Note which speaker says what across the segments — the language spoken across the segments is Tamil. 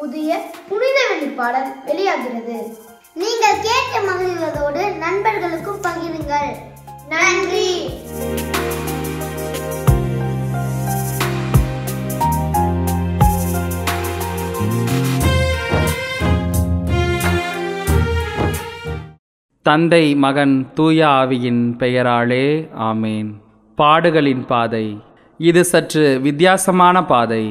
Speaker 1: புதிய புனித வெளிப்பாடல் வெளியாகிறது. நீங்கள் கேட்டு மகிழ்வதோடு நண்பர்களுக்கும் பகிருங்கள். நன்றி.
Speaker 2: தந்தை மகன் தூய ஆவியின் பெயராலே ஆமேன். பாடுகளின் பாதை. இது சற்று வித்தியாசமான பாதை.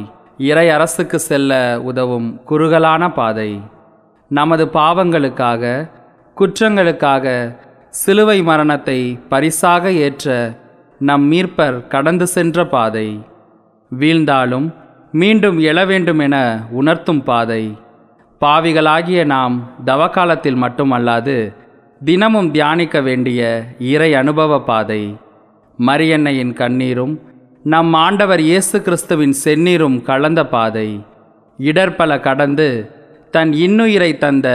Speaker 2: இறை அரசுக்கு செல்ல உதவும் குறுகலான பாதை. நமது பாவங்களுக்காக, குற்றங்களுக்காக சிலுவை மரணத்தை பரிசாக ஏற்ற நம் மீட்பர் கடந்து சென்ற பாதை. வீழ்ந்தாலும் மீண்டும் எழ வேண்டும் என உணர்த்தும் பாதை. பாவிகளாகிய நாம் தவக்காலத்தில் மட்டுமல்லாது தினமும் தியானிக்க வேண்டிய இறை அனுபவ பாதை. மரியன்னையின் கண்ணீரும் நம் ஆண்டவர் இயேசு கிறிஸ்துவின் செந்நீரும் கலந்த பாதை. இடர்பல கடந்து தன் இன்னுயிரை தந்த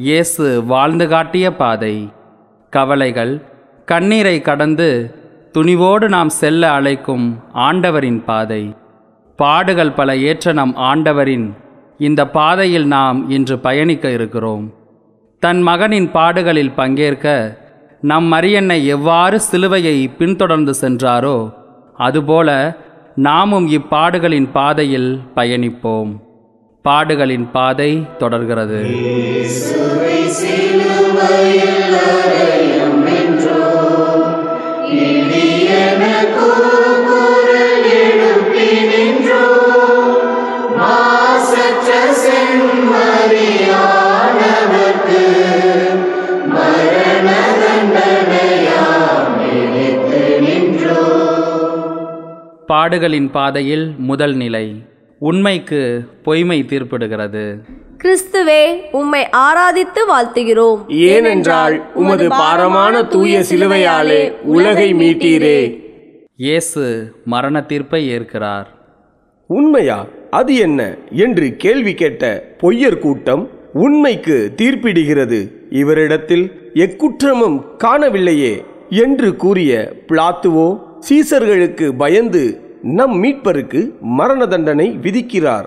Speaker 2: இயேசு வாழ்ந்து காட்டிய பாதை. கவலைகள், கண்ணீரை கடந்து துணிவோடு நாம் செல்ல அழைக்கும் ஆண்டவரின் பாதை. பாடுகள் பல ஏற்ற நம் ஆண்டவரின் இந்த பாதையில் நாம் இன்று பயணிக்க இருக்கிறோம். தன் மகனின் பாடுகளில் பங்கேற்க நம் மரியன்னை எவ்வாறு சிலுவையை பின்தொடர்ந்து சென்றாரோ அதுபோல நாமும் இப்பாடுகளின் பாதையில் பயணிப்போம். பாடுகளின் பாதை தொடர்கிறது. பாடுகளின் பாதையில் முதல் நிலை. உண்மைக்கு பொய்மை தீர்ப்பிடுகிறது.
Speaker 3: கிறிஸ்துவே, உம்மை ஆராதித்து வாழ்த்துகிறோம்.
Speaker 4: ஏனென்றால் உமது பாரமான தூய சிலுவையாலே உலகை மீட்டீரே.
Speaker 2: இயேசு மரண தீர்ப்பை ஏற்கிறார்.
Speaker 4: உண்மையா? அது என்ன என்று கேள்வி கேட்ட பொய்யர் கூட்டம் உண்மைக்கு தீர்ப்பிடுகிறது. இவரிடத்தில் எக்குற்றமும் காணவில்லையே என்று கூறிய பிலாத்துவோ சீசர்களுக்கு பயந்து நம் மீட்பருக்கு மரண தண்டனை விதிக்கிறார்.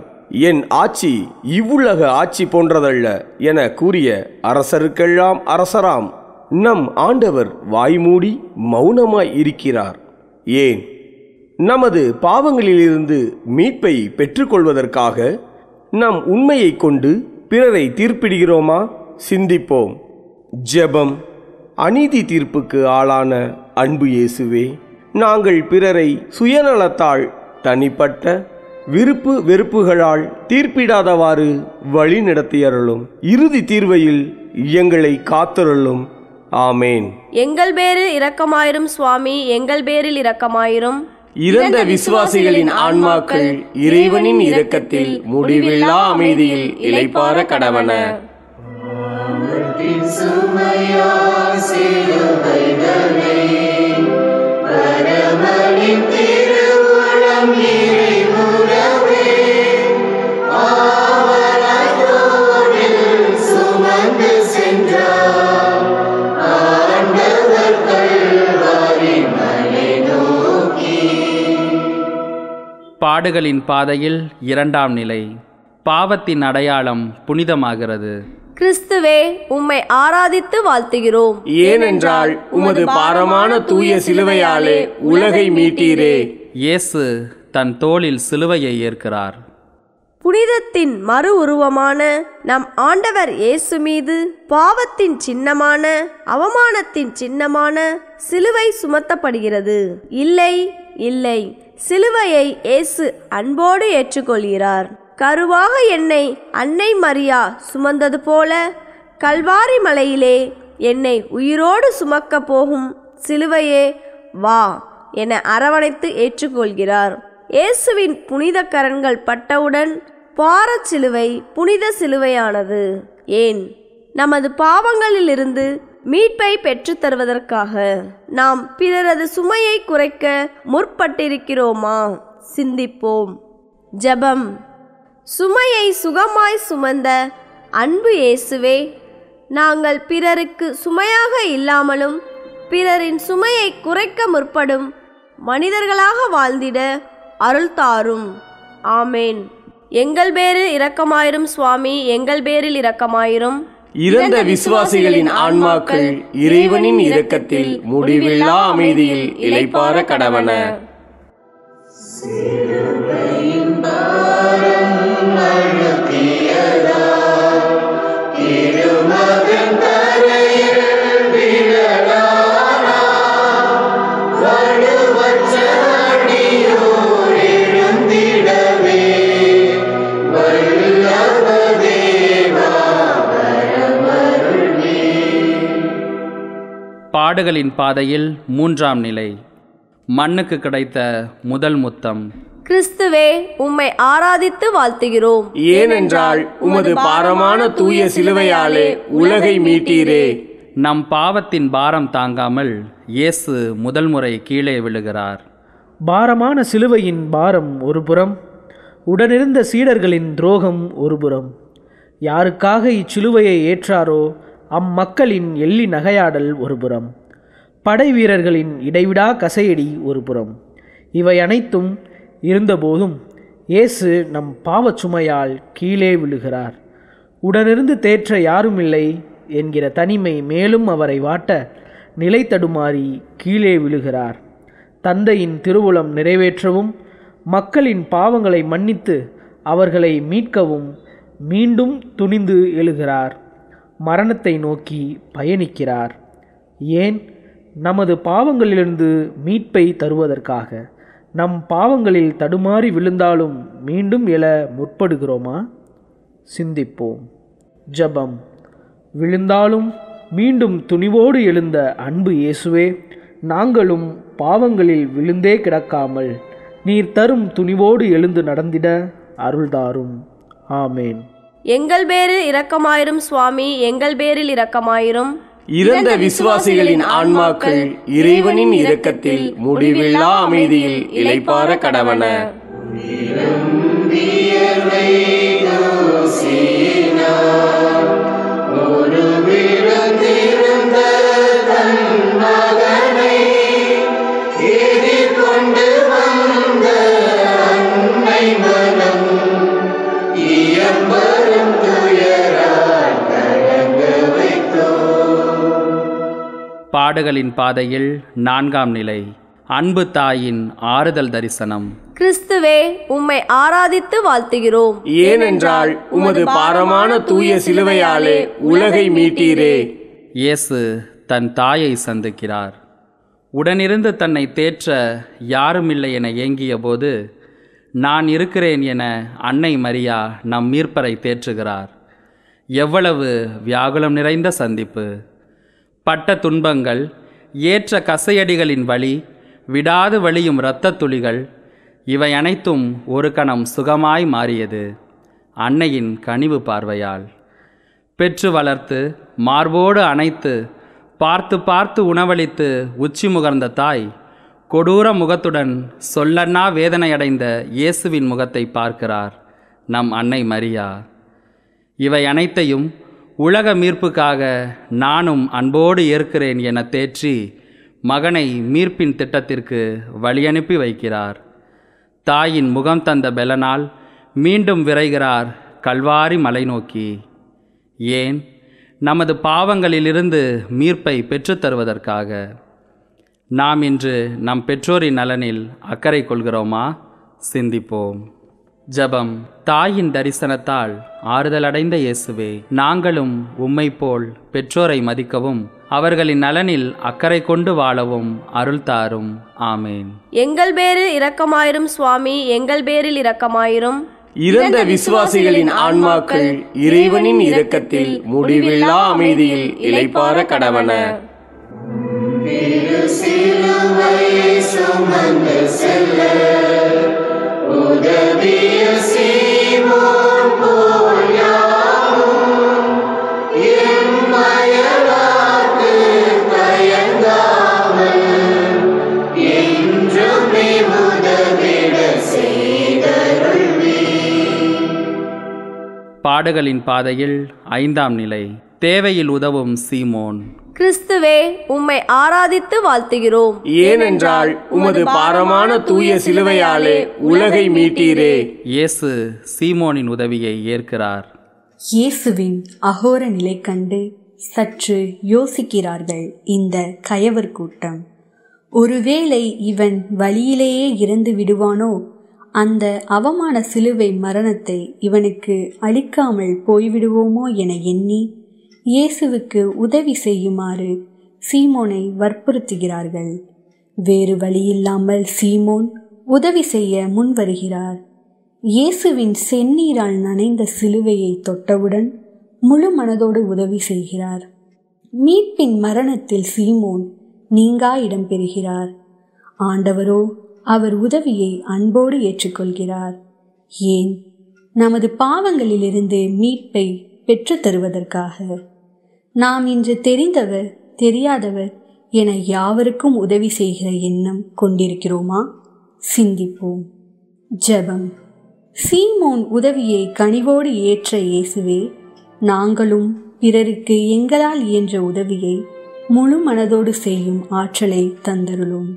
Speaker 4: என் ஆட்சி இவ்வுலக ஆட்சி போன்றதல்ல என கூறிய அரசருக்கெல்லாம் அரசராம் நம் ஆண்டவர் வாய்மூடி மௌனமாய் இருக்கிறார். ஏன்? நமது பாவங்களிலிருந்து மீட்பை பெற்றுக்கொள்வதற்காக நம் உண்மையை கொண்டு பிறரை தீர்ப்பிடுகிறோமா? சிந்திப்போம். ஜெபம். அநீதி தீர்ப்புக்கு ஆளான அன்பு இயேசுவே, நாங்கள் பிறரை சுயநலத்தால், தனிப்பட்ட விருப்பு வெறுப்புகளால் தீர்ப்பிடாதவாறு வழி நடத்தியருளும். இறுதி தீர்வையில் எங்களை காத்தருளும். ஆமேன்.
Speaker 3: எங்கள் பேரில் இரக்கமாயிரும் சுவாமி, எங்கள் பேரில் இரக்கமாயிரும்.
Speaker 4: இறந்த விசுவாசிகளின் ஆன்மாக்கள் இறைவனின் இரக்கத்தில் முடிவில்லா அமைதியில் இளைப்பாற கடவன.
Speaker 2: பாடுகளின் பாதையில் இரண்டாம் நிலை. பாவத்தின் அடையாளம் புனிதமாகிறது.
Speaker 3: கிறிஸ்துவே, உம்மை ஆராதித்து வாழ்த்துகிறோம்.
Speaker 4: ஏனென்றால் உமது பாரமான தூய சிலுவையாலே உலகை மீட்டீரே.
Speaker 2: இயேசு தன் தோளில் சிலுவையை ஏற்கிறார்.
Speaker 3: புனிதத்தின் மறு உருவமான நம் ஆண்டவர் இயேசு மீது பாவத்தின் சின்னமான, அவமானத்தின் சின்னமான சிலுவை சுமத்தப்படுகிறது. இல்லை, இல்லை, சிலுவையை இயேசு அன்போடு ஏற்றுக்கொள்கிறார். கருவாக என்னை அன்னை மரியா சுமந்தது போல கல்வாரி மலையிலே என்னை உயிரோடு சுமக்க போகும் சிலுவையே வா என அரவணைத்து ஏற்றுக்கொள்கிறார். இயேசுவின் புனித கரங்கள் பட்டவுடன் பாரச் சிலுவை புனித சிலுவையானது. ஏன்? நமது பாவங்களிலிருந்து மீட்பை பெற்றுத் தருவதற்காக. நாம் பிறரது சுமையை குறைக்க முற்பட்டிருக்கிறோமா? சிந்திப்போம். ஜெபம். சுமையை சுகமாய் சுமந்த அன்பு இயேசுவே, நாங்கள் பிறருக்கு சுமையாக இல்லாமலும் பிறரின் சுமையை குறைக்க முற்படும் மனிதர்களாக வாழ்ந்திட அருள் தாரும். ஆமேன். எங்கள் பேரில் இரக்கமாயிரும் சுவாமி, எங்கள் பேரில் இரக்கமாயிரும்.
Speaker 4: இறந்த விசுவாசிகளின் ஆன்மாக்கள் இறைவனின் இரக்கத்தில் முடிவில்லா அமைதியில் இளைப்பாற கடவன.
Speaker 2: பாடுகளின் பாதையில் 3ஆம் நிலை. மண்ணுக்கு கிடைத்த முதல் முத்தம்.
Speaker 3: கிறிஸ்துவே, உம்மை ஆராதித்து வாழ்த்துகிறோம்.
Speaker 4: ஏனென்றால் உமது பாரமான தூய சிலுவையாலே உலகை மீட்டீரே.
Speaker 2: நம் பாவத்தின் பாரம் தாங்காமல் இயேசு முதல் முறை கீழே விழுகிறார்.
Speaker 5: பாரமான சிலுவையின் பாரம் ஒரு புறம், உடனிருந்த சீடர்களின் துரோகம் ஒரு புறம். யாருக்காக இச்சிலுவையை ஏற்றாரோ அம்மக்களின் எள்ளி நகையாடல் ஒரு புறம், படை வீரர்களின் இடைவிடா கசையடி ஒரு புறம். இவை அனைத்தும் இருந்தபோதும் இயேசு நம் பாவச் சுமையால் கீழே விழுகிறார். உடனிருந்து தேற்ற யாருமில்லை என்கிற தனிமை மேலும் அவரை வாட்ட நிலை தடுமாறி கீழே விழுகிறார். தந்தையின் திருவுளம் நிறைவேற்றவும் மக்களின் பாவங்களை மன்னித்து அவர்களை மீட்கவும் மீண்டும் துணிந்து எழுகிறார். மரணத்தை நோக்கி பயணிக்கிறார். ஏன்? நமது பாவங்களிலிருந்து மீட்பை தருவதற்காக. நம் பாவங்களில் தடுமாறி விழுந்தாலும் மீண்டும் எழ முற்படுகிறோமா? சிந்திப்போம். ஜெபம். விழுந்தாலும் மீண்டும் துணிவோடு எழுந்த அன்பு இயேசுவே, நாங்களும் பாவங்களில் விழுந்தே கிடக்காமல் நீர் தரும் துணிவோடு எழுந்து நடந்திட அருள்தாரும். ஆமேன்.
Speaker 3: எங்கள் பேரில் இரக்கமாயிரும் சுவாமி, எங்கள் பேரில் இரக்கமாயிரும்.
Speaker 4: இறந்த விசுவாசிகளின் ஆன்மாக்கள் இறைவனின் இரக்கத்தில் முடிவில்லா அமைதியில் இளைப்பாற கடவன.
Speaker 2: பாடுகளின் பாதையில் 4ஆம் நிலை. அன்பு தாயின் ஆறுதல் தரிசனம்.
Speaker 3: கிறிஸ்துவே, உம்மை ஆராதித்து வாழ்த்துகிறோம்.
Speaker 4: ஏனென்றால் உமது பாரமான தூய சிலுவையாலே உலகை மீட்டீரே.
Speaker 2: இயேசு தன் தாயை சந்திக்கிறார். உடனிருந்து தன்னை தேற்ற யாருமில்லை என ஏங்கிய போது நான் இருக்கிறேன் என அன்னை மரியா நம் மீட்பரை தேற்றுகிறார். எவ்வளவு வியாகுலம் நிறைந்த சந்திப்பு! பட்ட துன்பங்கள், ஏற்ற கசையடிகளின் வலி, விடாது வலியும் இரத்தத் துளிகள், இவை அனைத்தும் ஒரு கணம் சுகமாய் மாறியது அன்னையின் கனிவு பார்வையால். பெற்று வளர்த்து மார்போடு அணைத்து பார்த்து பார்த்து உணவளித்து உச்சி முகர்ந்த தாய் கொடூர முகத்துடன் சொல்லன்னா வேதனையடைந்த இயேசுவின் முகத்தை பார்க்கிறார் நம் அன்னை மரியா. இவை அனைத்தையும் உலக மீட்புக்காக நானும் அன்போடு ஏற்கிறேன் என தேற்றி மகனை மீட்பின் திட்டத்திற்கு வழியனுப்பி வைக்கிறார். தாயின் முகம் தந்த பெலனால் மீண்டும் விரைகிறார் கல்வாரி மலை நோக்கி. ஏன்? நமது பாவங்களிலிருந்து மீட்பை பெற்றுத்தருவதற்காக. நாம் இன்று நம் பெற்றோரின் நலனில் அக்கறை கொள்கிறோமா? சிந்திப்போம். ஜெபம். தாயின் தரிசனத்தால் ஆறுதலடைந்த இயேசுவே, நாங்களும் உம்மை போல் பெற்றோரை மதிக்கவும் அவர்களின் நலனில் அக்கறை கொண்டு வாழவும் அருள் தாரும். ஆமேன்.
Speaker 3: எங்கள் பேரில் இரக்கமாயிரும் சுவாமி, எங்கள் பேரில் இரக்கமாயிரும்.
Speaker 4: இறந்த விசுவாசிகளின் ஆன்மாக்கள் இறைவனின் இரக்கத்தில் முடிவில்லா அமைதியில் இளைப்பாற கடவன.
Speaker 2: பாடுகளின் பாதையில் 5ஆம் நிலை. தேவையில் உதவும் சீமோன்.
Speaker 3: கிறிஸ்துவே, உம்மை ஆராதித்து வாழ்த்துகிறோம்.
Speaker 4: ஏனென்றால் உமது பாரமான தூய சிலுவையாலே உலகை மீட்டீரே.
Speaker 2: இயேசு சீமோனின் உதவியை ஏற்கிறார்.
Speaker 6: இயேசுவின் அகோர நிலை கண்டு சற்று யோசிக்கிறார்கள் இந்த கயவர் கூட்டம். ஒருவேளை இவன் வழியிலேயே இறந்து விடுவானோ, அந்த அவமான சிலுவை மரணத்தை இவனுக்கு அளிக்காமல் போய்விடுவோமோ என எண்ணி இயேசுவுக்கு உதவி செய்யுமாறு சீமோனை வற்புறுத்துகிறார்கள். வேறு வழியில்லாமல் சீமோன் உதவி செய்ய முன் வருகிறார். இயேசுவின் செந்நீரால் நனைந்த சிலுவையை தொட்டவுடன் முழு மனதோடு உதவி செய்கிறார். மீட்பின் மரணத்தில் சீமோன் நீங்கா இடம் பெறுகிறார். ஆண்டவரோ அவர் உதவியை அன்போடு ஏற்றுக்கொள்கிறார். ஏன்? நமது பாவங்களிலிருந்து மீட்பை பெற்று தருவதற்காக. நாம் இன்று தெரிந்தவர் தெரியாதவர் என யாவருக்கும் உதவி செய்கிற எண்ணம் கொண்டிருக்கிறோமா? சிந்திப்போம். ஜெபம். சீமோன் உதவியை கனிவோடு ஏற்ற இயேசுவே, நாங்களும் பிறருக்கு எங்களால் இயன்ற உதவியை முழு மனதோடு செய்யும் ஆற்றலை தந்தருளும்.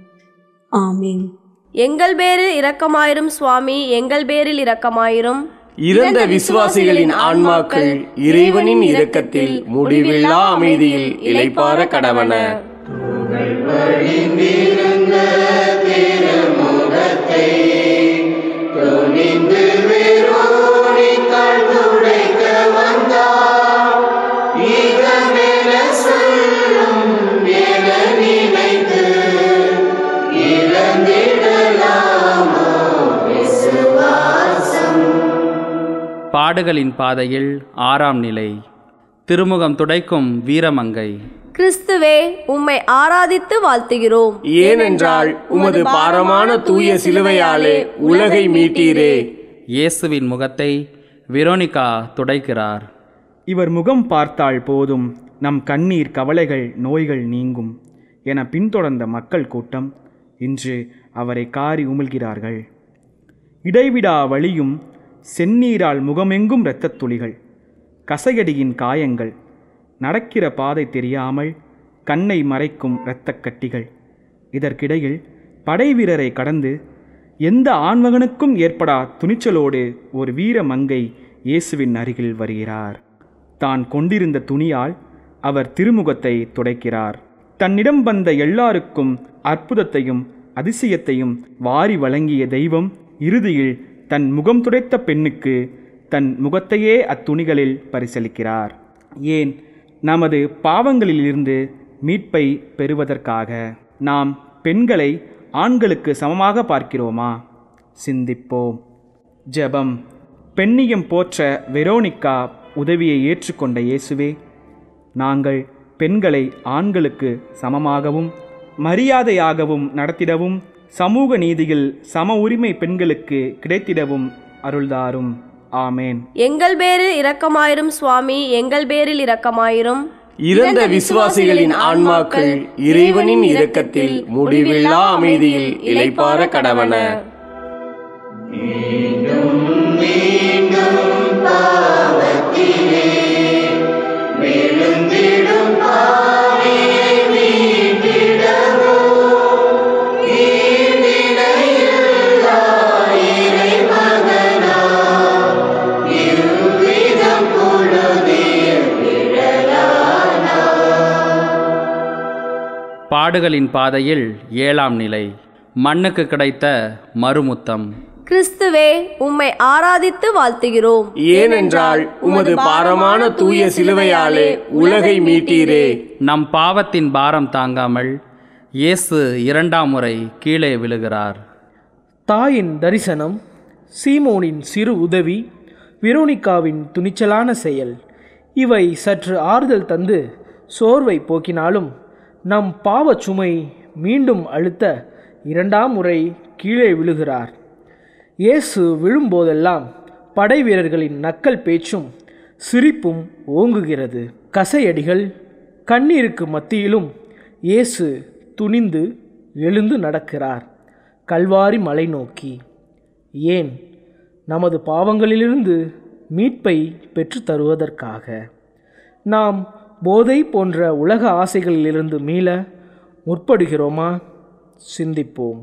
Speaker 6: ஆமீன்.
Speaker 3: எங்கள் பேரில் இரக்கமாயிரும் சுவாமி, எங்கள் பேரில் இரக்கமாயிரும்.
Speaker 4: இறந்த விசுவாசிகளின் ஆன்மாக்கள் இறைவனின் இரக்கத்தில் முடிவில்லா அமைதியில் இளைப்பாற கடவன.
Speaker 2: பாடுகளின் பாதையில் 6ஆம் நிலை. திருமுகம் துடைக்கும் வீரமங்கை.
Speaker 3: கிறிஸ்துவே, உம்மை ஆராதித்து வாழ்த்துகிறோம்.
Speaker 4: ஏனென்றால் உமது பாரமான தூய சிலுவையாலே உலகை மீட்டீரே.
Speaker 2: இயேசுவின் முகத்தை வெரோனிகா துடைக்கிறார்.
Speaker 7: இவர் முகம் பார்த்தால் போதும் நம் கண்ணீர், கவலைகள், நோய்கள் நீங்கும் என பின்தொடர்ந்த மக்கள் கூட்டம் இன்று அவரை காரி உமிழ்கிறார்கள். இடைவிடா வலியும், செந்நீரால் முகமெங்கும் இரத்தத் துளிகள், கசையடியின் காயங்கள், நடக்கிற பாதை தெரியாமல் கண்ணை மறைக்கும் இரத்தக் கட்டிகள். இதற்கிடையில் படைவீரரை கடந்து எந்த ஆண்மகனுக்கும் ஏற்படா துணிச்சலோடு ஒரு வீர மங்கை இயேசுவின் அருகில் வருகிறார். தான் கொண்டிருந்த துணியால் அவர் திருமுகத்தை துடைக்கிறார். தன்னிடம் வந்த எல்லாருக்கும் அற்புதத்தையும் அதிசயத்தையும் வாரி வழங்கிய தெய்வம் இறுதியில் தன் முகம் துடைத்த பெண்ணுக்கு தன் முகத்தையே அத்துணிகளில் பரிசளிக்கிறார். ஏன்? நமது பாவங்களிலிருந்து மீட்பை பெறுவதற்காக. நாம் பெண்களை ஆண்களுக்கு சமமாக பார்க்கிறோமா? சிந்திப்போம். ஜெபம். பெண்ணியம் போற்ற வெரோனிகா உதவியை ஏற்றுக்கொண்ட இயேசுவே, நாங்கள் பெண்களை ஆண்களுக்கு சமமாகவும் மரியாதையாகவும் நடத்திடவும், சமூக நீதியில் சம உரிமை பெண்களுக்கு கிடைத்திடவும் அருள்தாரும். ஆமேன்.
Speaker 3: எங்கள் பேரில் இரக்கமாயிரும் சுவாமி, எங்கள் பேரில் இரக்கமாயிரும்.
Speaker 4: இறந்த விசுவாசிகளின் ஆன்மாக்கள் இறைவனின் இரக்கத்தில் முடிவில்லா அமைதியில் இளைப்பாற கடவன.
Speaker 2: பாடுகளின் பாதையில் 7ஆம் நிலை. மண்ணுக்கு கிடைத்த மறுமுத்தம்.
Speaker 3: கிறிஸ்துவே, உம்மை ஆராதித்து வாழ்த்துகிறோம்.
Speaker 4: ஏனென்றால் உமது பாரமான தூய சிலுவையாலே உலகை மீட்டீரே.
Speaker 2: நம் பாவத்தின் பாரம் தாங்காமல் இயேசு 2ஆம் முறை கீழே விழுகிறார்.
Speaker 5: தாயின் தரிசனம், சீமோனின் சிறு உதவி, வெரோனிகாவின் துணிச்சலான செயல் இவை சற்று ஆறுதல் தந்து சோர்வை போக்கினாலும் நம் பாவச் சுமை மீண்டும் அழுத்த 2ஆம் முறை கீழே விழுகிறார். இயேசு விழும்போதெல்லாம் படை வீரர்களின் நக்கல் பேச்சும் சிரிப்பும் ஓங்குகிறது. கசையடிகள், கண்ணீருக்கு மத்தியிலும் இயேசு துணிந்து எழுந்து நடக்கிறார் கல்வாரி மலை நோக்கி. ஏன்? நமது பாவங்களிலிருந்து மீட்பை பெற்று தருவதற்காக. நாம் போதை போன்ற உலக ஆசைகளிலிருந்து மீள முற்படுகிறோமா? சிந்திப்போம்.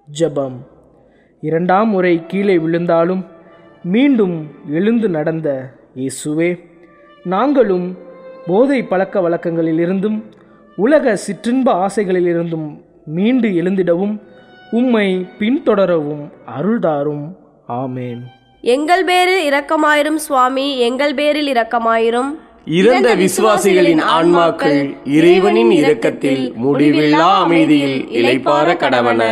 Speaker 5: ஜெபம். 2ஆம் முறை கீழே விழுந்தாலும் மீண்டும் எழுந்து நடந்த இயேசுவே, நாங்களும் போதை பழக்க வழக்கங்களிலிருந்தும் உலக சிற்றின்ப ஆசைகளிலிருந்தும் மீண்டு எழுந்திடவும் உம்மை பின்தொடரவும் அருள்தாரும். ஆமேன்.
Speaker 3: எங்கள் பேரில் இரக்கமாயிரும் சுவாமி, எங்கள் பேரில் இரக்கமாயிரும்.
Speaker 4: இறந்த விசுவாசிகளின் ஆன்மாக்கள் இறைவனின் இரக்கத்தில் முடிவில்லா அமைதியில் இளைப்பாற கடவன.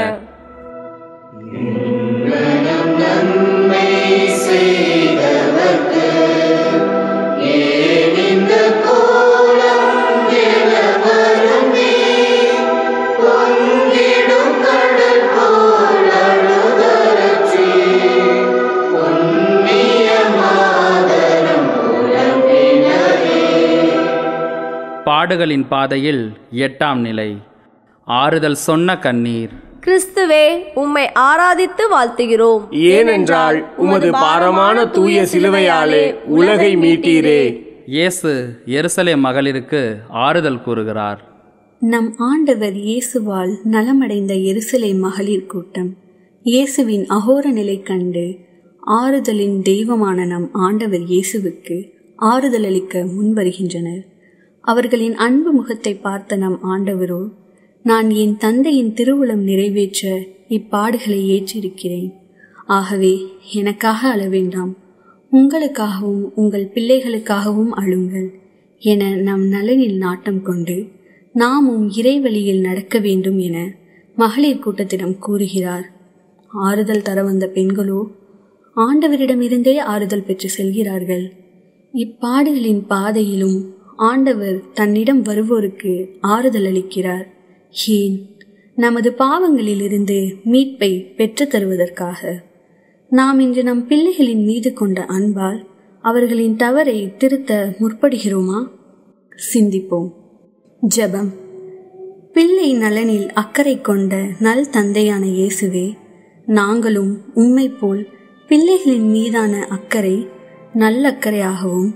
Speaker 2: பாடுகளின் பாதையில் 8ஆம் நிலை. ஆறுதல் சொன்ன கண்ணீர்.
Speaker 3: கிறிஸ்துவே, உம்மை ஆராதித்து வாழ்த்துகிறோம்.
Speaker 4: ஏனென்றால் உமது பாரமான தூய சிலுவையாலே உலகை மீட்டீரே.
Speaker 2: இயேசு எருசலேம் மகளிருக்கு ஆறுதல் கூறுகிறார்.
Speaker 6: நம் ஆண்டவர் இயேசுவால் நலமடைந்த எருசலேம் மகளிர் கூட்டம் இயேசுவின் அகோர நிலை கண்டு ஆறுதலின் தெய்வமான நம் ஆண்டவர் இயேசுவுக்கு ஆறுதல் அளிக்க முன்வருகின்றனர். அவர்களின் அன்பு முகத்தை பார்த்த நம் ஆண்டவரோ, நான் என் தந்தையின் திருவுளம் நிறைவேற்ற இப்பாடுகளை ஏற்றிருக்கிறேன். ஆகவே எனக்காக அழ வேண்டாம், உங்களுக்காகவும் உங்கள் பிள்ளைகளுக்காகவும் அழுங்கள் என நம் நலனில் நாட்டம் கொண்டு நாமும் இறைவழியில் நடக்க வேண்டும் என மகளிர் கூட்டத்திடம் கூறுகிறார். ஆறுதல் தர வந்த பெண்களோ ஆண்டவரிடமிருந்தே ஆறுதல் பெற்று செல்கிறார்கள். இப்பாடுகளின் பாதையிலும் ஆண்டவர் தன்னிடம் வருவோருக்கு ஆறுதல் அளிக்கிறார். ஏன்? நமது பாவங்களிலிருந்து மீட்பை பெற்று தருவதற்காக. நாம் இன்று நம் பிள்ளைகளின் மீது கொண்ட அன்பால் அவர்களின் தவறை திருத்த முற்படுகிறோமா? சிந்திப்போம். ஜெபம். பிள்ளை நலனில் அக்கறை கொண்ட நல் தந்தையான இயேசுவே, நாங்களும் உம்மை போல் பிள்ளைகளின் மீதான அக்கறை நல்லக்கறையாகவும்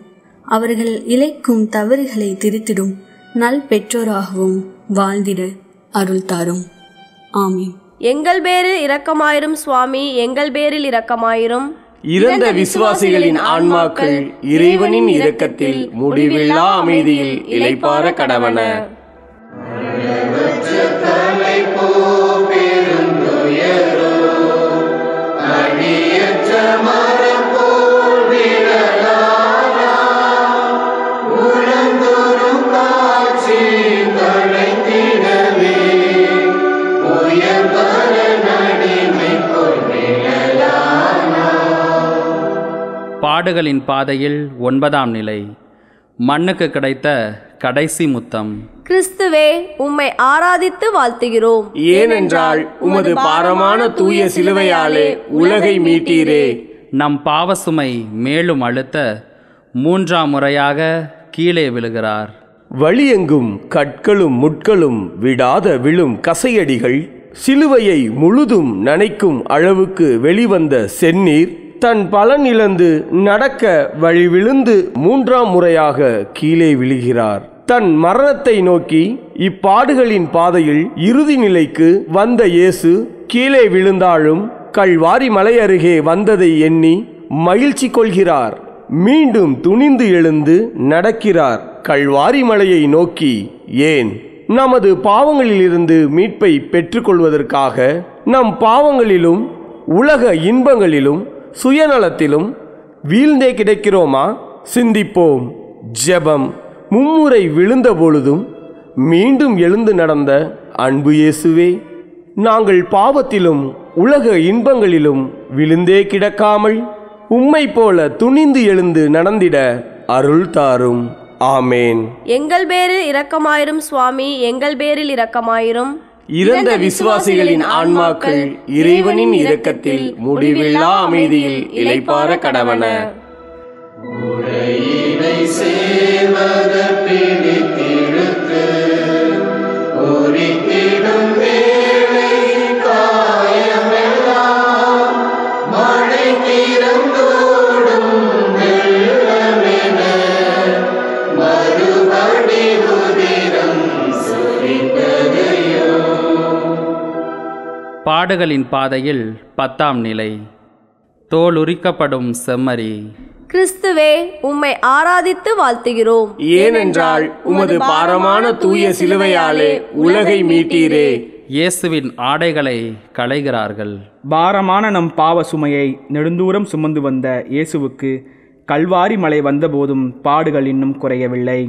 Speaker 6: அவர்கள் இழைக்கும் தவறுகளை திருத்திடும் நல் பெற்றோராகவும் வாழ்ந்திட அருள் தாரும். ஆமீன்.
Speaker 3: எங்கள் பேரில் இரக்கமாயிரும் சுவாமி, எங்கள் பேரில் இரக்கமாயிரும்.
Speaker 4: இறந்த விசுவாசிகளின் ஆன்மாக்கள் இறைவனின் இரக்கத்தில் முடிவில்லா அமைதியில் இளைப்பாற கடவன.
Speaker 2: பாடுகளின் பாதையில் 9ஆம் நிலை. மண்ணுக்கு கிடைத்த கடைசி முத்தம்.
Speaker 3: கிறிஸ்துவே, உம்மை ஆராதித்து வாழ்த்துகிறோம்.
Speaker 4: ஏனென்றால் உமது பாரமான தூய சிலுவையாலே உலகை மீட்டீரே.
Speaker 2: நம் பாவசுமை மேலும் அழுத்த 3ஆம் முறையாக கீழே விழுகிறார்.
Speaker 4: வழியெங்கும் கற்களும் முட்களும் விடாத விழும் கசையடிகள், சிலுவையை முழுதும் நனைக்கும் அளவுக்கு வெளிவந்த செந்நீர், தன் பலன் இழந்து நடக்க வழி விழுந்து 3ஆம் முறையாக கீழே விழுகிறார். தன் மரணத்தை நோக்கி இப்பாடுகளின் பாதையில் இறுதி நிலைக்கு வந்த இயேசு கீழே விழுந்தாலும் கல்வாரி மலை அருகே வந்ததை எண்ணி மகிழ்ச்சி கொள்கிறார். மீண்டும் துணிந்து எழுந்து நடக்கிறார் கல்வாரி மலையை நோக்கி. ஏன்? நமது பாவங்களிலிருந்து மீட்பை பெற்றுக்கொள்வதற்காக. நம் பாவங்களிலும் உலக இன்பங்களிலும் சுயநலத்திலும் வீழ்ந்தே கிடக்கிறோமா? சிந்திப்போம். ஜெபம். மும்முறை விழுந்த பொழுதும் மீண்டும் எழுந்து நடந்த அன்பு இயேசுவே, நாங்கள் பாவத்திலும் உலக இன்பங்களிலும் விழுந்தே கிடக்காமல் உம்மை போல துணிந்து எழுந்து நடந்திட அருள் தாரும். ஆமேன்.
Speaker 3: எங்கள் பேரில் இரக்கமாயிரும் சுவாமி, எங்கள் பேரில் இரக்கமாயிரும்.
Speaker 4: இறந்த விசுவாசிகளின் ஆன்மாக்கள் இறைவனின் இரக்கத்தில் முடிவில்லா அமைதியில் இளைப்பாற கடவன.
Speaker 2: பாடுகளின் பாதையில் 10ஆம் நிலை. தோல் உரிக்கப்படும் செம்மறி.
Speaker 3: கிறிஸ்துவே, உம்மை ஆராதித்து வாழ்த்துகிறோம்.
Speaker 4: ஏனென்றால் உமது பாரமான தூய சிலுவையாலே உலகை மீட்டீரே.
Speaker 2: இயேசுவின் ஆடைகளை களைகிறார்கள்.
Speaker 7: பாரமான நம் பாவ சுமையை நெடுந்தூரம் சுமந்து வந்த இயேசுவுக்கு கல்வாரி மலை வந்தபோதும் பாடுகள் இன்னும் குறையவில்லை.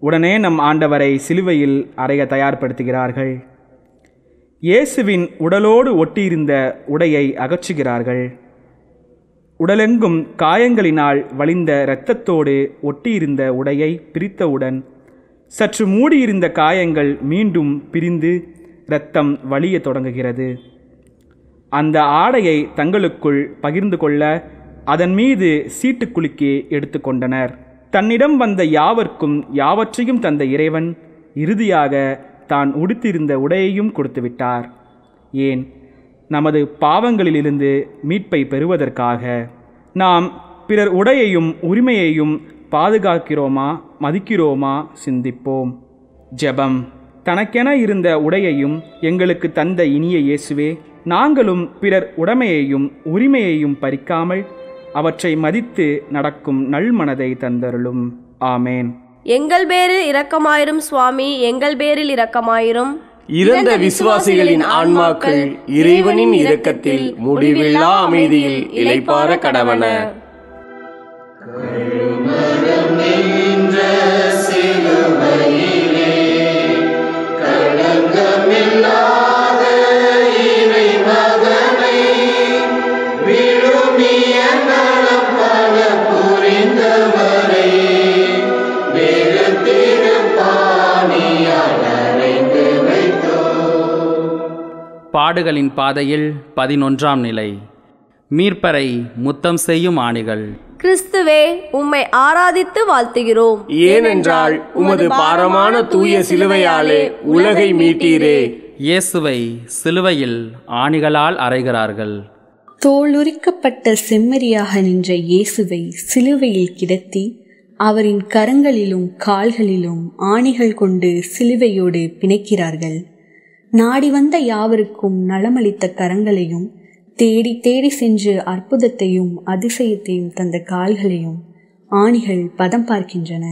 Speaker 7: உடனே நம் ஆண்டவரை சிலுவையில் அறைய தயார்படுத்துகிறார்கள். இயேசுவின் உடலோடு ஒட்டியிருந்த உடையை அகற்றுகிறார்கள். உடலெங்கும் காயங்களினால் வழிந்த இரத்தத்தோடு ஒட்டியிருந்த உடையை பிரித்தவுடன் சற்று மூடியிருந்த காயங்கள் மீண்டும் பிரிந்து இரத்தம் வழிய தொடங்குகிறது. அந்த ஆடையை தங்களுக்குள் பகிர்ந்து கொள்ள அதன் மீது சீட்டு குலுக்கி எடுத்துக்கொண்டனர். தன்னிடம் வந்த யாவர்க்கும் யாவற்றையும் தந்த இறைவன் இறுதியாக தான் உடுத்திருந்த உடையையும் கொடுத்துவிட்டார். ஏன்? நமது பாவங்களிலிருந்து மீட்பை பெறுவதற்காக. நாம் பிறர் உடையையும் உரிமையையும் பாதுகாக்கிறோமா, மதிக்கிறோமா? சிந்திப்போம். ஜெபம். தனக்கென இருந்த உடையையும் எங்களுக்கு தந்த இனிய இயேசுவே, நாங்களும் பிறர் உடைமையையும் உரிமையையும் பறிக்காமல் அவற்றை மதித்து நடக்கும் நல்மனதை தந்தருளும். ஆமேன்.
Speaker 3: எங்கள் பேரில் இரக்கமாயிரும் சுவாமி, எங்கள் பேரில் இரக்கமாயிரும்.
Speaker 4: இறந்த விசுவாசிகளின் ஆன்மாக்கள் இறைவனின் இரக்கத்தில் முடிவில்லா அமைதியில் இளைப்பாற கடவன.
Speaker 2: பாடுகளின் பாதையில் 11ஆம் நிலை. மீட்பரை முத்தம் செய்யும் ஆணிகள்.
Speaker 3: கிறிஸ்துவே, உம்மை ஆராதித்து வாழ்த்துகிறோம்.
Speaker 4: ஏனென்றால் உமது பாரமான தூய சிலுவையாலே உலகை மீட்டீரே.
Speaker 2: இயேசுவை சிலுவையில் ஆணிகளால் அறைகிறார்கள்.
Speaker 6: தோலுரிக்கப்பட்ட செம்மறியாக நின்ற இயேசுவை சிலுவையில் கிடத்தி அவரின் கரங்களிலும் கால்களிலும் ஆணிகள் கொண்டு சிலுவையோடு பிணைக்கிறார்கள். நாடி வந்த யாவருக்கும் நலமளித்த கரங்களையும், தேடி தேடி சென்று அற்புதத்தையும் அதிசயத்தையும் தந்த கால்களையும் ஆணிகள் பதம் பார்க்கின்றன.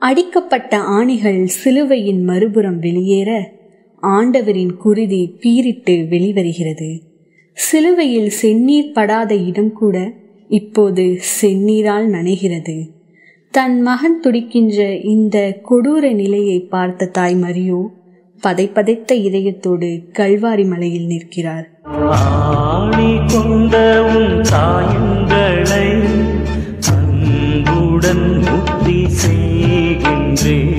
Speaker 6: அடிக்கப்பட்ட ஆணிகள் சிலுவையின் மறுபுறம் வெளியேற ஆண்டவரின் குருதி பீரிட்டு வெளிவருகிறது. சிலுவையில் செந்நீர் படாத இடம் கூட இப்போது செந்நீரால் நனைகிறது. தன் மகன் துடிக்கின்ற இந்த கொடூர நிலையை பார்த்த தாய் மரியோ பதைப்பதைத்த இதயத்தோடு கல்வாரி மலையில் நிற்கிறார்.
Speaker 8: ஆணி கொண்ட உன் சாயங்களை அன்புடன் முத்தி செய்கின்றேன்.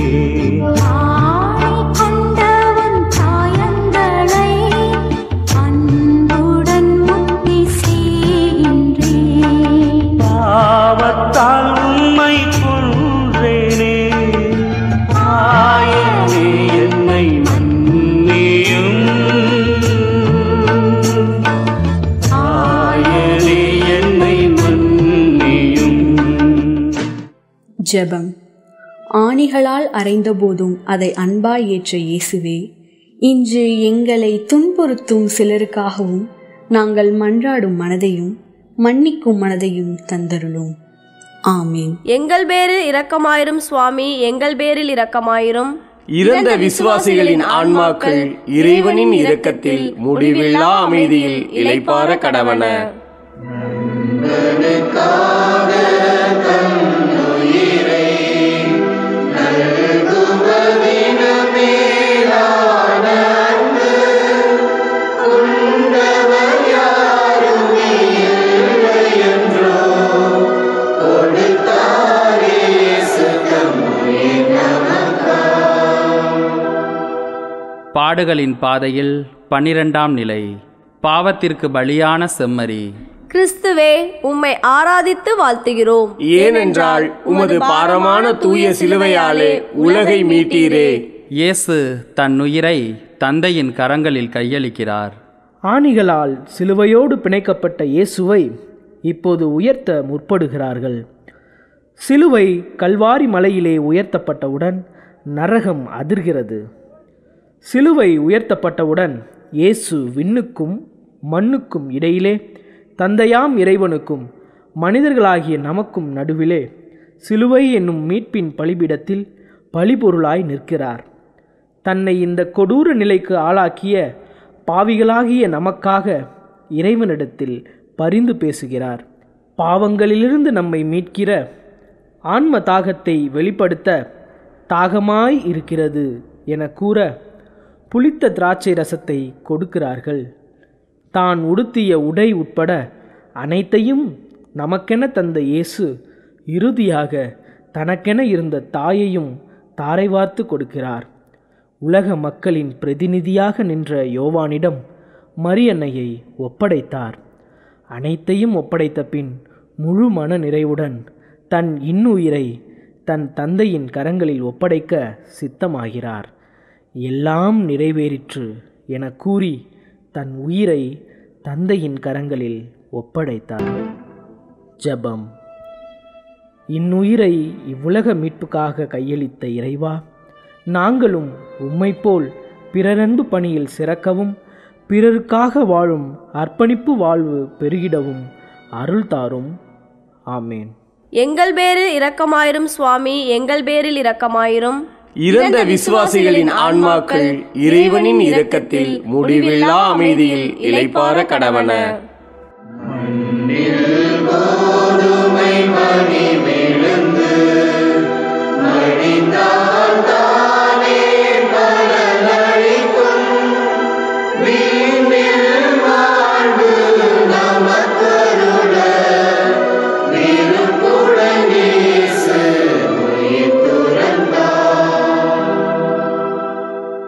Speaker 9: ஆணி கொண்ட உன் சாயங்களை அன்புடன் முத்தி செய்கின்றேன்.
Speaker 8: பாவத்தால் உம்மை கொன்றேனே, ஆயனே என்னை மன்னியும். ஆயனே என்னை மன்னியும்.
Speaker 6: ஜெபம். ஆணிகளால் அறைந்த போதும் அதை அன்பாய் ஏற்ற இயேசுவே, இன்று எங்களை துன்புறுத்தும் சிலருக்காகவும் நாங்கள் மன்றாடும் மனதையும் மன்னிக்கும் மனதையும் தந்தருளும். ஆமீன்.
Speaker 3: எங்கள் பேரில் இரக்கமாயிரும் சுவாமி, எங்கள் பேரில் இரக்கமாயிரும்.
Speaker 4: இறந்த விசுவாசிகளின் ஆன்மாக்கள் இறைவனின் இரக்கத்தில் முடிவில்லா அமைதியில் இளைப்பாற கடவன.
Speaker 2: பாடுகளின் பாதையில் 12ஆம் நிலை. பாவத்திற்கு பலியான செம்மறி.
Speaker 3: கிறிஸ்துவே, உம்மை ஆராதித்து வாழ்த்துகிறோம்.
Speaker 4: ஏனென்றால் உமது பாரமான தூய சிலுவையாலே உலகை மீட்டீரே.
Speaker 2: இயேசு தன் உயிரை தந்தையின் கரங்களில் கையளிக்கிறார்.
Speaker 5: ஆணிகளால் சிலுவையோடு பிணைக்கப்பட்ட இயேசுவை இப்போது உயர்த்த முற்படுகிறார்கள். சிலுவை கல்வாரி மலையிலே உயர்த்தப்பட்டவுடன் நரகம் அதிர்கிறது. சிலுவை உயர்த்தப்பட்டவுடன் இயேசு விண்ணுக்கும் மண்ணுக்கும் இடையிலே, தந்தையாம் இறைவனுக்கும் மனிதர்களாகிய நமக்கும் நடுவிலே சிலுவை என்னும் மீட்பின் பலிபீடத்தில் பலிபொருளாய் நிற்கிறார். தன்னை இந்த கொடூர நிலைக்கு ஆளாக்கிய பாவிகளாகிய நமக்காக இறைவனிடத்தில் பரிந்து பேசுகிறார். பாவங்களிலிருந்து நம்மை மீட்கிற ஆன்ம தாகத்தை வெளிப்படுத்த தாகமாய் இருக்கிறது என கூற புளித்த திராட்சை ரசத்தை கொடுக்கிறார்கள். தான் உடுத்திய உடை உட்பட அனைத்தையும் நமக்கென தந்த இயேசு இறுதியாக தனக்கென இருந்த தாயையும் தாரை வார்த்து கொடுக்கிறார். உலக மக்களின் பிரதிநிதியாக நின்ற யோவானிடம் மரியன்னையை ஒப்படைத்தார். அனைத்தையும் ஒப்படைத்த பின் முழு மன நிறைவுடன் தன் இன்னுயிரை தன் தந்தையின் கரங்களில் ஒப்படைக்க சித்தமாகிறார். எல்லாம் நிறைவேறிற்று என கூறி தன் உயிரை தந்தையின் கரங்களில் ஒப்படைத்தார். ஜெபம். இன்னுயிரை இவ்வுலக மீட்புக்காக கையளித்த இறைவா, நாங்களும் உம்மைப்போல் பிறரன்பு பணியில் சிறக்கவும் பிறருக்காக வாழும் அர்ப்பணிப்பு வாழ்வு பெருகிடவும் அருள் தாரும். ஆமேன்.
Speaker 3: எங்கள் பேரில் இரக்கமாயிரும் சுவாமி, எங்கள் பேரில் இரக்கமாயிரும்.
Speaker 4: இறந்த விசுவாசிகளின் ஆன்மாக்கள் இறைவனின் இரக்கத்தில் முடிவில்லா அமைதியில் இளைப்பாற கடவன.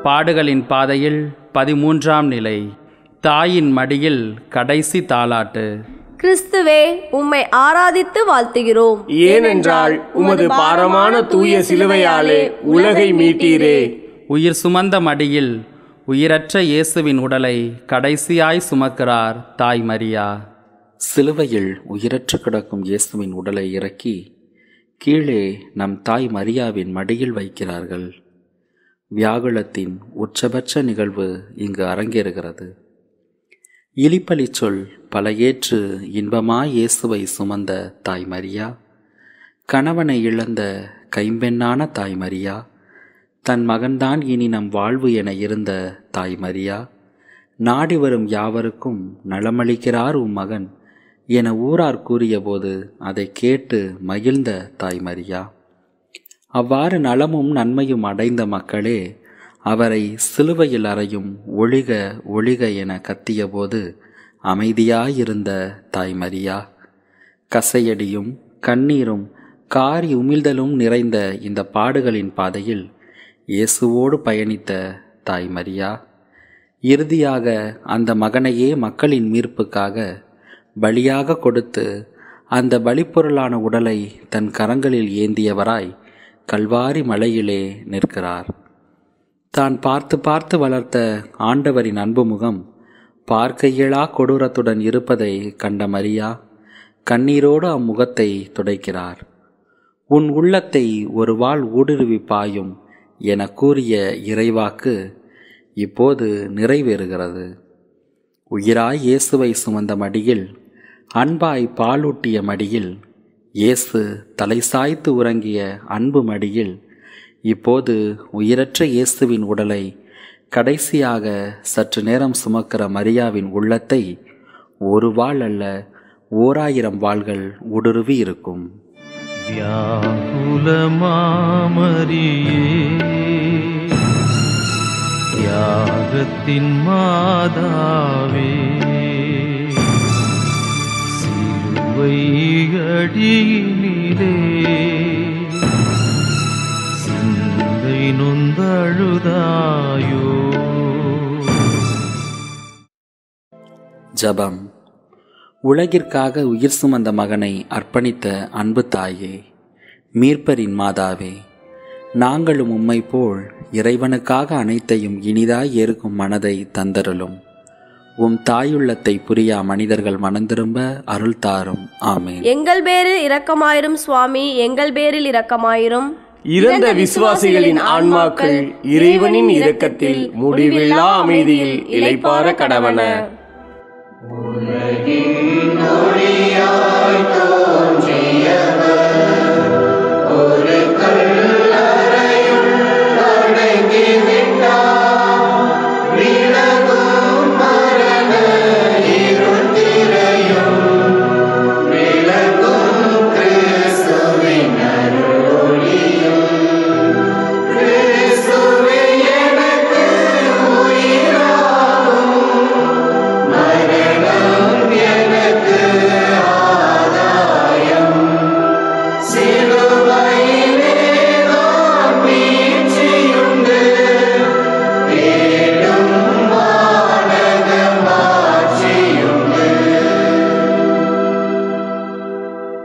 Speaker 2: பாடுகளின் பாதையில் 13ஆம் நிலை. தாயின் மடியில் கடைசி தாலாட்டு.
Speaker 3: கிறிஸ்துவே, உம்மை ஆராதித்து வாழ்த்துகிறோம்.
Speaker 4: ஏனென்றால் உமது பாரமான தூய சிலுவையாலே உலகை மீட்டீரே.
Speaker 2: உயிர் சுமந்த மடியில் உயிரற்ற இயேசுவின் உடலை கடைசியாய் சுமக்கிறார் தாய் மரியா.
Speaker 10: சிலுவையில் உயிரற்று கிடக்கும் இயேசுவின் உடலை இறக்கி கீழே நம் தாய் மரியாவின் மடியில் வைக்கிறார்கள். வியாகுலத்தின் உச்சபட்ச நிகழ்வு இங்கு அரங்கேறுகிறது. இலிப்பலி சொல் பல ஏற்று இன்பமாய் இயேசுவை சுமந்த தாய் மரியா, கணவனை இழந்த கைம்பெண்ணான தாய் மரியா, தன் மகன்தான் இனி நம் வாழ்வு என இருந்த தாய் மரியா, நாடி வரும் யாவருக்கும் நலமளிக்கிறார் உம் மகன் என ஊரார் கூறியபோது அதை கேட்டு மகிழ்ந்த தாய் மரியா. அவ்வாறு நலமும் நன்மையும் அடைந்த மக்களே அவரை சிலுவையில் அறையும் ஒழிக ஒழிக என கத்தியபோது அமைதியாயிருந்த தாய் மரியா, கசையடியும் கண்ணீரும் காரி உமிழ்தலும் நிறைந்த இந்த பாடுகளின் பாதையில் இயேசுவோடு பயணித்த தாய் மரியா, இறுதியாக அந்த மகனையே மக்களின் மீட்புக்காக பலியாக கொடுத்து அந்த பலிப்பொருளான உடலை தன் கரங்களில் ஏந்தியவராய் கல்வாரி மலையிலே நிற்கிறார். தான் பார்த்து பார்த்து வளர்த்த ஆண்டவரின் அன்பு முகம் பார்க்க இயலா கொடூரத்துடன் இருப்பதை கண்ட மரியா கண்ணீரோடு அம்முகத்தை துடைக்கிறார். உன் உள்ளத்தை ஒரு வாள் ஊடுருவி பாயும் என கூறிய இறைவாக்கு இப்போது நிறைவேறுகிறது. உயிராய் இயேசுவை சுமந்த மடியில், அன்பாய் பாலூட்டிய மடியில், இயேசு தலை சாய்த்து உறங்கிய அன்பு மடியில் இப்போது உயிரற்ற இயேசுவின் உடலை கடைசியாக சற்று நேரம் சுமக்கிற மரியாவின் உள்ளத்தை ஒரு வாள் அல்ல 1000 வாள்கள் ஊடுருவி இருக்கும்.
Speaker 8: தியாகத்தின் மாதாவே, சிலுவை அடியினிலே சிந்தை நொந்தழுதாயோ.
Speaker 10: ஜபம். உலகிற்காக உயிர் சுமந்த மகனை அர்ப்பணித்த அன்பு தாயே, மீட்பரின் மாதாவே, நாங்களும் உம்மை போல் இறைவனுக்காக அனைத்தையும் இனிதாய் ஏற்கும் மனதை தந்தருளும். உம் தாயுள்ளத்தை புரியா மனிதர்கள் மனந்திரும்ப அருள் தாரும். ஆமென்.
Speaker 3: எங்கள் பேரில் இரக்கமாயிரும் சுவாமி, எங்கள் பேரில் இரக்கமாயிரும்.
Speaker 4: இறந்த விசுவாசிகளின் ஆன்மாக்கள் இறைவனின் இரக்கத்தில் முடிவில்லா அமைதியில் இளைப்பாற கடவன.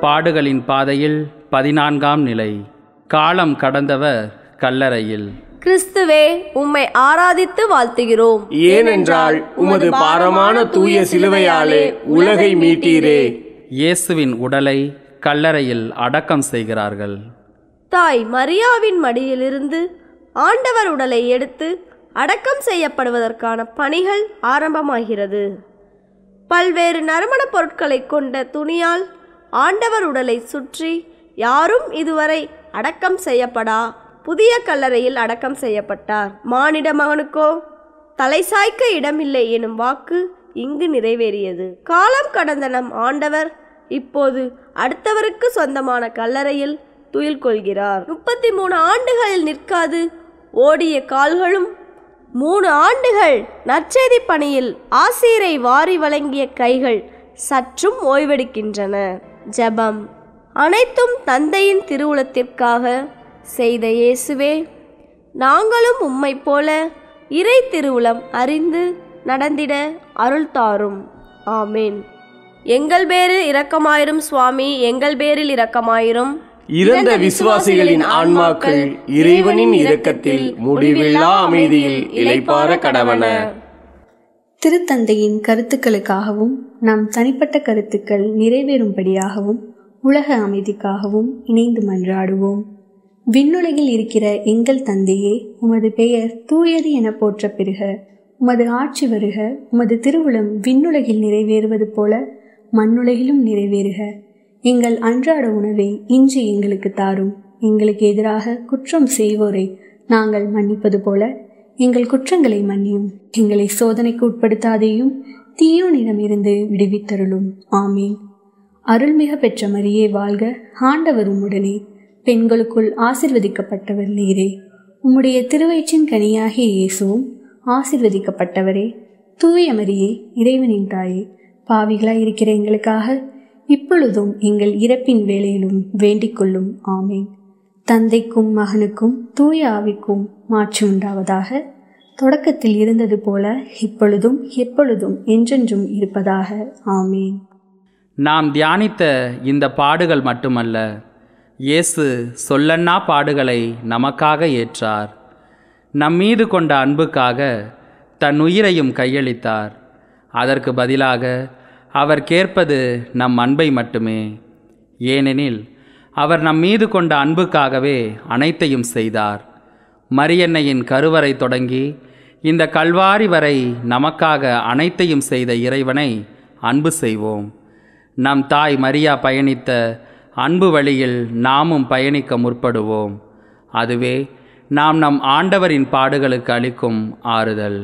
Speaker 2: பாடுகளின் பாதையில் 14ஆம் நிலை. காலம் கடந்தவர் கல்லறையில்.
Speaker 3: கிறிஸ்துவே, உம்மை ஆராதித்து வாழ்த்துகிறோம்.
Speaker 4: ஏனென்றால் உமது பாரமான தூய சிலுவையாலே உலகை மீட்டீரே.
Speaker 2: இயேசுவின் உடலை கல்லறையில் அடக்கம் செய்கிறார்கள்.
Speaker 3: தாய் மரியாவின் மடியிலிருந்து ஆண்டவர் உடலை எடுத்து அடக்கம் செய்யப்படுவதற்கான பணிகள் ஆரம்பமாகிறது. பல்வேறு நறுமணப் பொருட்களை கொண்ட துணியால் ஆண்டவர் உடலை சுற்றி யாரும் இதுவரை அடக்கம் செய்யப்படா புதிய கல்லறையில் அடக்கம் செய்யப்பட்டார். மானிட மகனுக்கோ தலை சாய்க்க இடமில்லை எனும் வாக்கு இங்கு நிறைவேறியது. காலம் கடந்த நம் ஆண்டவர் இப்போது அடுத்தவருக்கு சொந்தமான கல்லறையில் துயில் கொள்கிறார். 33 ஆண்டுகளில் நிற்காது ஓடிய கால்களும் 3 ஆண்டுகள் நற்செய்தி பணியில் ஆசீரை வாரி வழங்கிய கைகள் சற்றும் ஓய்வெடுக்கின்றன. ஜெபம். அனைத்தும் தந்தையின் திருவுளத்திற்காக செய்த இயேசுவே, நாங்களும் உம்மை போல இறை திருவுளம் அறிந்து நடந்திட அருள் தாரும். ஆமேன். எங்கள் பேரில் இரக்கமாயிரும் சுவாமி, எங்கள் பேரில் இரக்கமாயிரும்.
Speaker 4: இறந்த விசுவாசிகளின் ஆன்மாக்கள் இறைவனின் இரக்கத்தில் முடிவில்லா அமைதியில் இளைப்பாற கடவன.
Speaker 6: திருத்தந்தையின் கருத்துக்களுக்காகவும் நம் தனிப்பட்ட கருத்துக்கள் நிறைவேறும்படியாகவும் உலக அமைதிக்காகவும் இணைந்து மன்றாடுவோம். விண்ணுலகில் இருக்கிற எங்கள் தந்தையே, உமது பெயர் தூயது என போற்ற பெறுக. உமது ஆட்சி வருக. உமது திருவுளம் விண்ணுலகில் நிறைவேறுவது போல மண்ணுலகிலும் நிறைவேறுக. எங்கள் அன்றாட உணவை இன்று எங்களுக்கு தாரும். எங்களுக்கு எதிராக குற்றம் செய்வோரை நாங்கள் மன்னிப்பது போல எங்கள் குற்றங்களை மன்னியும். எங்களை சோதனைக்கு உட்படுத்தாதேயும், தீயோனிடமிருந்து விடுவித்தருளும். ஆமீன். அருள்மிக பெற்ற மரியே வாழ்க. ஆண்டவர் உம்முடனே, பெண்களுக்குள் ஆசிர்வதிக்கப்பட்டவர் நீரே. உம்முடைய திருவயிற்றின் கனியாகிய இயேசுவும் ஆசிர்வதிக்கப்பட்டவரே. தூய மரியே, இறைவனின் தாயே, பாவிகளாய் இருக்கிற எங்களுக்காக இப்பொழுதும் எங்கள் இறப்பின் வேளையிலும் வேண்டிக் கொள்ளும். ஆமீன். தந்தைக்கும் மகனுக்கும் தூய ஆவிக்கும் மாட்சி உண்டாவதாக. தொடக்கத்தில் இருந்தது போல இப்பொழுதும் எப்பொழுதும் என்றென்றும் இருப்பதாக. ஆமீன்.
Speaker 2: நாம் தியானித்த இந்த பாடுகள் மட்டுமல்ல, இயேசு சொல்லன்னா பாடுகளை நமக்காக ஏற்றார். நம்மீது கொண்ட அன்புக்காக தன் உயிரையும் கையளித்தார். அதற்கு பதிலாக அவர் கேட்பது நம் அன்பை மட்டுமே. ஏனெனில் அவர் நம் மீது கொண்ட அன்புக்காகவே அனைத்தையும் செய்தார். மரியன்னையின் கருவறை தொடங்கி இந்த கல்வாரி வரை நமக்காக அனைத்தையும் செய்த இறைவனை அன்பு செய்வோம். நம் தாய் மரியா பயணித்த அன்பு வழியில் நாமும் பயணிக்க முற்படுவோம். அதுவே நாம் நம் ஆண்டவரின் பாடுகளுக்கு அளிக்கும் ஆறுதல்.